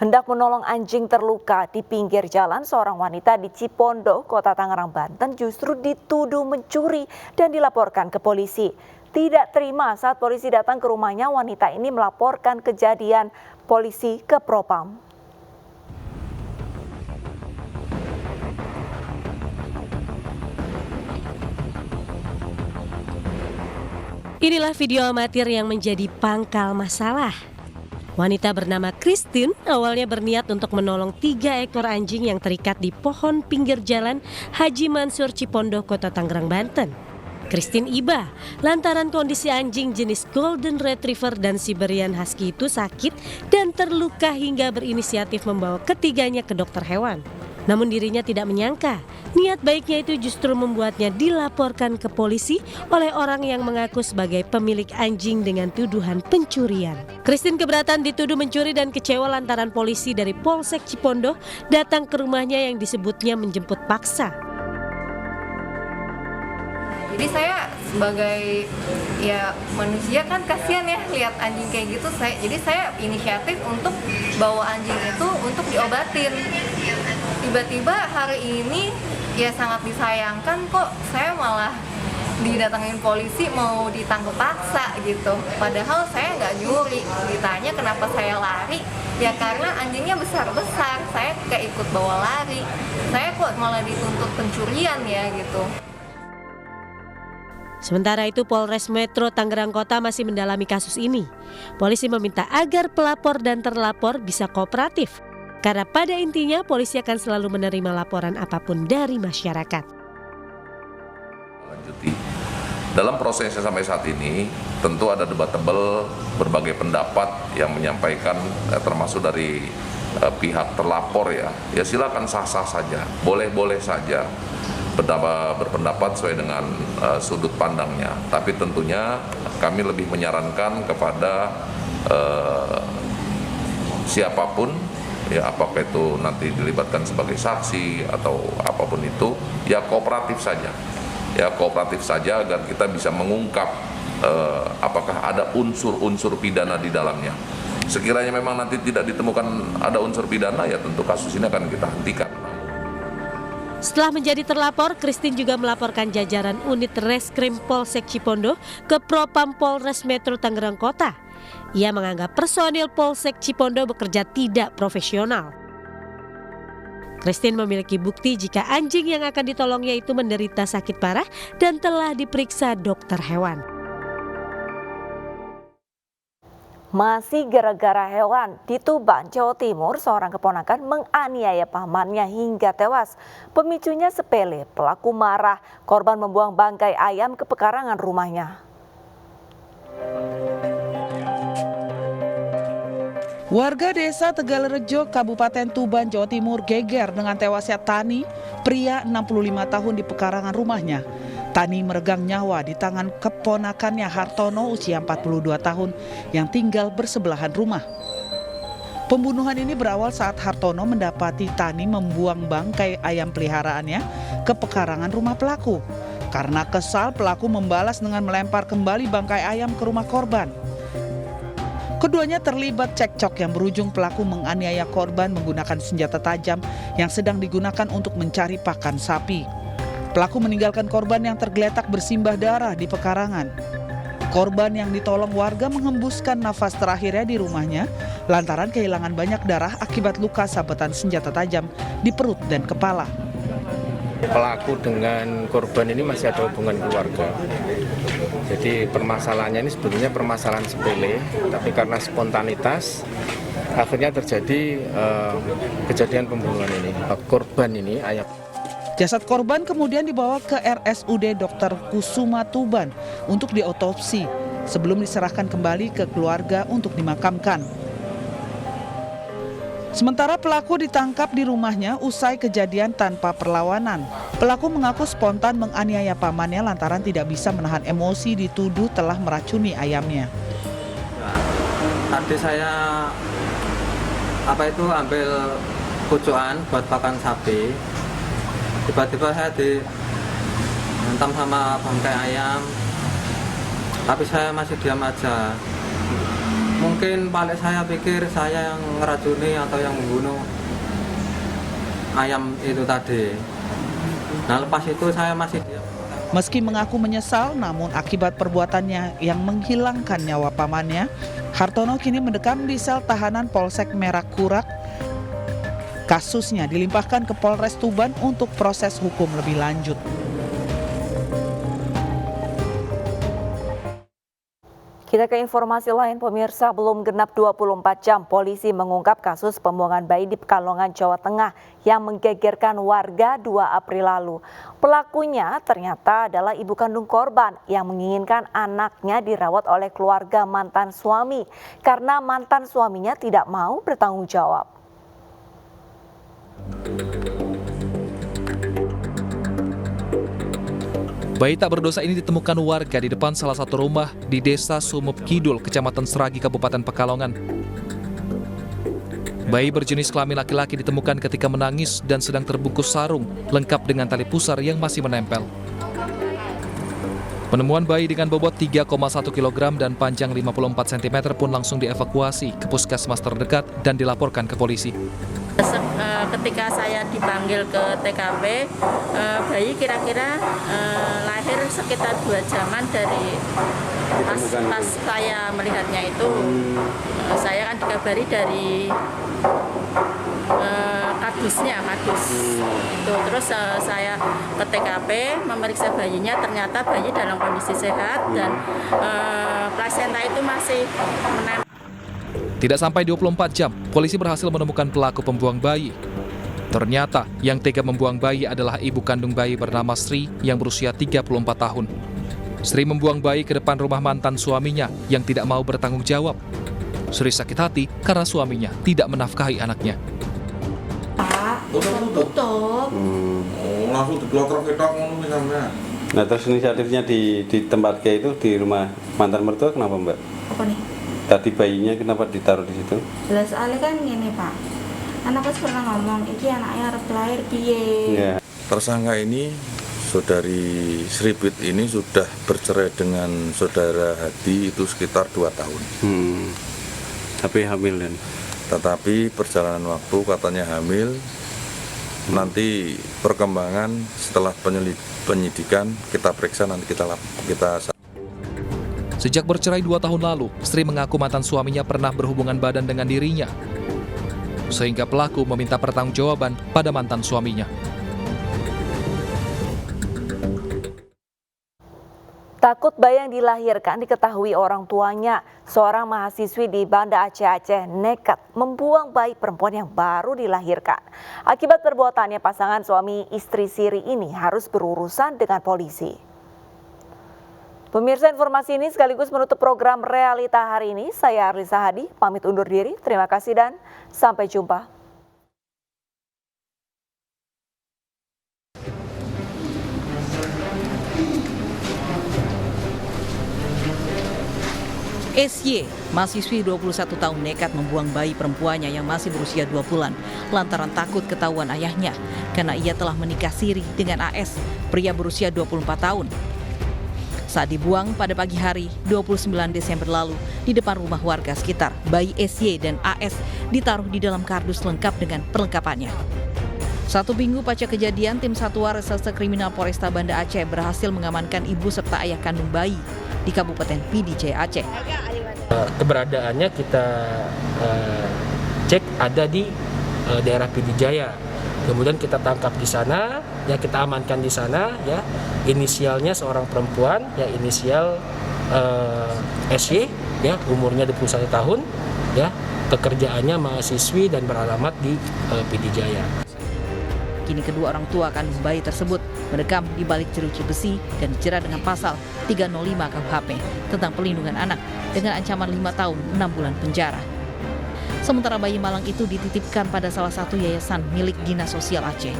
Hendak menolong anjing terluka di pinggir jalan, seorang wanita di Cipondo, Kota Tangerang, Banten justru dituduh mencuri dan dilaporkan ke polisi. Tidak terima saat polisi datang ke rumahnya, wanita ini melaporkan kejadian polisi ke Propam. Inilah video amatir yang menjadi pangkal masalah. Wanita bernama Christine awalnya berniat untuk menolong 3 ekor anjing yang terikat di pohon pinggir jalan Haji Mansur Cipondo, Kota Tangerang, Banten. Christine iba lantaran kondisi anjing jenis Golden Retriever dan Siberian Husky itu sakit dan terluka hingga berinisiatif membawa ketiganya ke dokter hewan. Namun dirinya tidak menyangka, niat baiknya itu justru membuatnya dilaporkan ke polisi oleh orang yang mengaku sebagai pemilik anjing dengan tuduhan pencurian. Christine keberatan dituduh mencuri dan kecewa lantaran polisi dari Polsek Cipondo datang ke rumahnya yang disebutnya menjemput paksa. Jadi saya sebagai manusia kan kasihan ya lihat anjing kayak gitu. Jadi saya inisiatif untuk bawa anjing itu untuk diobatin. Tiba-tiba hari ini sangat disayangkan kok saya malah didatangin polisi mau ditangkap paksa gitu. Padahal saya nggak nyuri. Ditanya kenapa saya lari, ya karena anjingnya besar-besar. Saya nggak ikut bawa lari. Saya kok malah dituntut pencurian ya gitu. Sementara itu Polres Metro Tangerang Kota masih mendalami kasus ini. Polisi meminta agar pelapor dan terlapor bisa kooperatif. Karena pada intinya polisi akan selalu menerima laporan apapun dari masyarakat. Dalam prosesnya sampai saat ini tentu ada debatable berbagai pendapat yang menyampaikan termasuk dari pihak terlapor ya silakan sah-sah saja, boleh-boleh saja berpendapat sesuai dengan sudut pandangnya. Tapi tentunya kami lebih menyarankan kepada siapapun ya apakah itu nanti dilibatkan sebagai saksi atau apapun itu ya kooperatif saja agar kita bisa mengungkap apakah ada unsur-unsur pidana di dalamnya. Sekiranya memang nanti tidak ditemukan ada unsur pidana ya tentu kasus ini akan kita hentikan. Setelah menjadi terlapor, Christine juga melaporkan jajaran unit Reskrim Polsek Cipondo ke Propam Polres Metro Tangerang Kota. Ia menganggap personil Polsek Cipondo bekerja tidak profesional. Christine memiliki bukti jika anjing yang akan ditolongnya itu menderita sakit parah dan telah diperiksa dokter hewan. Masih gara-gara hewan, di Tuban, Jawa Timur, seorang keponakan menganiaya pamannya hingga tewas. Pemicunya sepele, pelaku marah, korban membuang bangkai ayam ke pekarangan rumahnya. Warga desa Tegalrejo, Kabupaten Tuban, Jawa Timur geger dengan tewasnya Tani, pria 65 tahun di pekarangan rumahnya. Tani meregang nyawa di tangan keponakannya Hartono usia 42 tahun yang tinggal bersebelahan rumah. Pembunuhan ini berawal saat Hartono mendapati Tani membuang bangkai ayam peliharaannya ke pekarangan rumah pelaku. Karena kesal, pelaku membalas dengan melempar kembali bangkai ayam ke rumah korban. Keduanya terlibat cekcok yang berujung pelaku menganiaya korban menggunakan senjata tajam yang sedang digunakan untuk mencari pakan sapi. Pelaku meninggalkan korban yang tergeletak bersimbah darah di pekarangan. Korban yang ditolong warga menghembuskan nafas terakhirnya di rumahnya lantaran kehilangan banyak darah akibat luka sabetan senjata tajam di perut dan kepala. Pelaku dengan korban ini masih ada hubungan keluarga. Jadi permasalahannya ini sebetulnya permasalahan sepele, tapi karena spontanitas akhirnya terjadi kejadian pembunuhan ini. Korban ini ayam. Jasad korban kemudian dibawa ke RSUD Dr. Kusuma Tuban untuk diotopsi sebelum diserahkan kembali ke keluarga untuk dimakamkan. Sementara pelaku ditangkap di rumahnya usai kejadian tanpa perlawanan. Pelaku mengaku spontan menganiaya pamannya lantaran tidak bisa menahan emosi dituduh telah meracuni ayamnya. Tadi saya ambil pucukan buat pakan sapi. Tiba-tiba saya dihantam sama bangkai ayam, tapi saya masih diam aja. Mungkin balik saya pikir saya yang ngeracuni atau yang membunuh ayam itu tadi. Nah lepas itu saya masih diam. Meski mengaku menyesal, namun akibat perbuatannya yang menghilangkan nyawa pamannya, Hartono kini mendekam di sel tahanan Polsek Merak Kurak. Kasusnya dilimpahkan ke Polres Tuban untuk proses hukum lebih lanjut. Kita ke informasi lain, pemirsa. Belum genap 24 jam, polisi mengungkap kasus pembuangan bayi di Pekalongan, Jawa Tengah yang menggegerkan warga 2 April lalu. Pelakunya ternyata adalah ibu kandung korban yang menginginkan anaknya dirawat oleh keluarga mantan suami karena mantan suaminya tidak mau bertanggung jawab. Bayi tak berdosa ini ditemukan warga di depan salah satu rumah di Desa Sumup Kidul, Kecamatan Seragi, Kabupaten Pekalongan. Bayi berjenis kelamin laki-laki ditemukan ketika menangis dan sedang terbungkus sarung, lengkap dengan tali pusar yang masih menempel. Penemuan bayi dengan bobot 3,1 kg dan panjang 54 cm pun langsung dievakuasi ke puskesmas terdekat dan dilaporkan ke polisi. Ketika saya dipanggil ke TKP, bayi kira-kira lahir sekitar 2 jaman dari pas saya melihatnya itu. Saya kan dikabari dari kadus itu. Terus saya ke TKP memeriksa bayinya, ternyata bayi dalam kondisi sehat dan plasenta itu masih menempel. Tidak sampai 24 jam, polisi berhasil menemukan pelaku pembuang bayi. Ternyata yang tega membuang bayi adalah ibu kandung bayi bernama Sri yang berusia 34 tahun. Sri membuang bayi ke depan rumah mantan suaminya yang tidak mau bertanggung jawab. Sri sakit hati karena suaminya tidak menafkahi anaknya. Pak, tutup. Langsung diblotor ketok ngono misalnya. Nah terus inisiatifnya di tempat kayak itu di rumah mantan mertua kenapa Mbak? Apa nih? Tadi bayinya kenapa ditaruh di situ? Jelas soalnya kan gini Pak, anaknya pernah ngomong, iki anaknya harus lahir piye. Ya. Tersangka ini, saudari Sribit ini sudah bercerai dengan saudara Hadi itu sekitar 2 tahun. Tapi hamil dan? Tetapi perjalanan waktu katanya hamil, nanti perkembangan setelah penyidikan kita periksa, nanti kita. Sejak bercerai 2 tahun lalu, Sri mengaku mantan suaminya pernah berhubungan badan dengan dirinya. Sehingga pelaku meminta pertanggungjawaban pada mantan suaminya. Takut bayi yang dilahirkan diketahui orang tuanya, seorang mahasiswi di Banda Aceh nekat membuang bayi perempuan yang baru dilahirkan. Akibat perbuatannya, pasangan suami istri siri ini harus berurusan dengan polisi. Pemirsa, informasi ini sekaligus menutup program Realita hari ini. Saya Arlisa Hadi, pamit undur diri. Terima kasih dan sampai jumpa. SY, mahasiswi 21 tahun nekat membuang bayi perempuannya yang masih berusia 2 bulan lantaran takut ketahuan ayahnya karena ia telah menikah siri dengan AS, pria berusia 24 tahun. Saat dibuang pada pagi hari 29 Desember lalu di depan rumah warga sekitar, bayi SY dan AS ditaruh di dalam kardus lengkap dengan perlengkapannya. 1 minggu pasca kejadian, tim Satuan Reserse Kriminal Polresta Banda Aceh berhasil mengamankan ibu serta ayah kandung bayi di Kabupaten Pidi Jaya Aceh. Keberadaannya kita cek ada di daerah Pidi Jaya. Kemudian kita tangkap di sana, ya kita amankan di sana, ya inisialnya seorang perempuan, ya inisial SY, ya umurnya 21 tahun, ya pekerjaannya mahasiswi dan beralamat di Pidi Jaya. Kini kedua orang tua kandung bayi tersebut mendekam di balik jeruji besi dan dijerat dengan pasal 305 KUHP tentang perlindungan anak dengan ancaman 5 tahun 6 bulan penjara. Sementara bayi malang itu dititipkan pada salah satu yayasan milik Dinas Sosial Aceh.